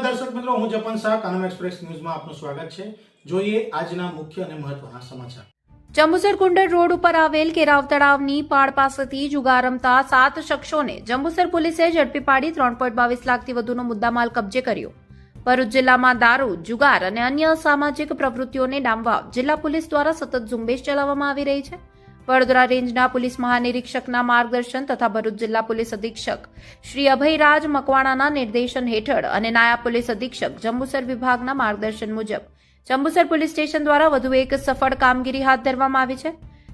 દર્શક મિત્રો, હું જપન શાહ, કાનમ એક્સપ્રેસ ન્યૂઝમાં આપનું સ્વાગત છે। જોઈએ આજના મુખ્ય અને મહત્વના સમાચાર। જંબુસર કુંડળ રોડ ઉપર આવેલ કેરાવ તળાવની પાળ પાસેથી જુગાર રમતા 7 શખ્સોને જંબુસર પોલીસે ઝડપી પાડી 3.22 લાખથી વધુનો મુદ્દામાલ કબજે કર્યો। ભરૂચ જિલ્લામાં દારૂ, જુગાર અને અન્ય અસામાજિક પ્રવૃત્તિઓને ડામવા જિલ્લા પોલીસ દ્વારા સતત ઝુંબેશ ચલાવવામાં આવી રહી છે। વડોદરા રેન્જના પોલીસ મહાનિરીક્ષકના માર્ગદર્શન તથા ભરૂચ જિલ્લા પોલીસ અધિક્ષક શ્રી અભયરાજ મકવાણાના નિર્દેશન હેઠળ અને નાયબ પોલીસ અધિક્ષક જંબુસર વિભાગના માર્ગદર્શન મુજબ જંબુસર પોલીસ સ્ટેશન દ્વારા વધુ એક સફળ કામગીરી હાથ ધરવામાં આવી છે।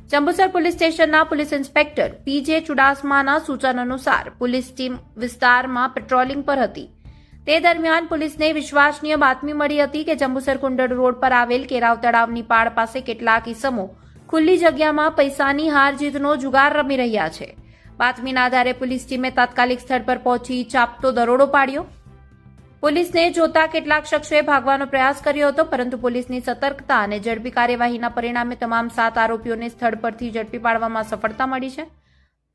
જંબુસર પોલીસ સ્ટેશનના પોલીસ ઇન્સ્પેક્ટર પીજે ચુડાસમાના સૂચન અનુસાર પોલીસ ટીમ વિસ્તારમાં પેટ્રોલિંગ પર હતી। તે દરમિયાન પોલીસને વિશ્વાસનીય બાતમી મળી હતી કે જંબુસર કુંડળ રોડ પર આવેલ કેરાવ તળાવની પાળ પાસે કેટલાક ઈસમો ખુલ્લી જગ્યામાં પૈસાની હાર જીતનો જુગાર રમી રહ્યા છે। બાતમીના આધારે પોલીસ ટીમે તાત્કાલિક સ્થળ પર પહોંચી ચાપતો દરોડો પાડ્યો। પોલીસને જોતા કેટલાક શખ્સોએ ભાગવાનો પ્રયાસ કર્યો હતો, પરંતુ પોલીસની સતર્કતા અને ઝડપી કાર્યવાહીના પરિણામે તમામ 7 આરોપીઓને સ્થળ પરથી ઝડપી પાડવામાં સફળતા મળી છે।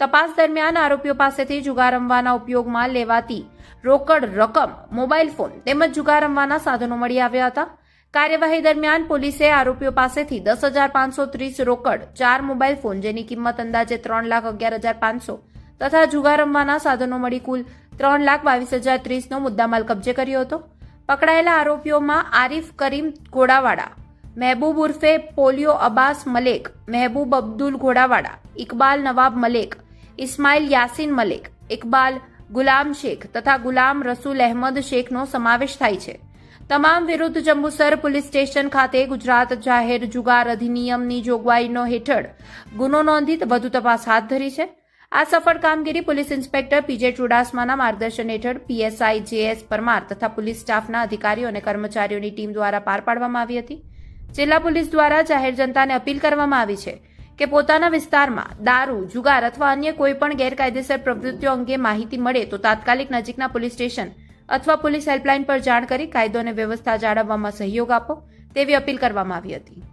તપાસ દરમિયાન આરોપીઓ પાસેથી જુગાર રમવાના ઉપયોગમાં લેવાતી રોકડ રકમ, મોબાઈલ ફોન તેમજ જુગાર રમવાના સાધનો મળી આવ્યા હતા। કાર્યવાહી દરમિયાન પોલીસે આરોપીઓ પાસેથી 10,530 રોકડ, 4 મોબાઈલ ફોન જેની કિંમત અંદાજે 3,11,500 તથા જુગાર રમવાના સાધનો મળી કુલ 3,22,030નો મુદ્દામાલ કબજે કર્યો હતો। પકડાયેલા આરોપીઓમાં આરિફ કરીમ ઘોડાવાડા, મહેબૂબ ઉર્ફે પોલિયો અબ્બાસ મલેક, મહેબૂબ અબ્દુલ ઘોડાવાડા, ઇકબાલ નવાબ મલેક, ઇસ્માઇલ યાસીન મલેક, ઇકબાલ ગુલામ શેખ તથા ગુલામ રસૂલ અહેમદ શેખનો સમાવેશ થાય છે। તમામ વિરુદ્ધ જંબુસર પોલીસ સ્ટેશન ખાતે ગુજરાત જાહેર જુગાર અધિનિયમની જોગવાઈનો હેઠળ ગુનો નોંધી વધુ તપાસ હાથ ધરી છે। આ સફળ કામગીરી પોલીસ ઇન્સ્પેક્ટર પીજે ચુડાસમાના માર્ગદર્શન હેઠળ પીએસઆઈ જેએસ પરમાર તથા પોલીસ સ્ટાફના અધિકારીઓ અને કર્મચારીઓની ટીમ દ્વારા પાર પાડવામાં આવી હતી। જિલ્લા પોલીસ દ્વારા જાહેર જનતાને અપીલ કરવામાં આવી છે કે પોતાના વિસ્તારમાં દારૂ, જુગાર અથવા અન્ય કોઈપણ ગેરકાયદેસર પ્રવૃત્તિઓ અંગે માહિતી મળે તો તાત્કાલિક નજીકના પોલીસ સ્ટેશન અથવા પોલીસ હેલ્પલાઇન પર જાણ કરી કાયદો અને વ્યવસ્થા જાળવવામાં સહયોગ આપો તેવી અપીલ કરવામાં આવી હતી।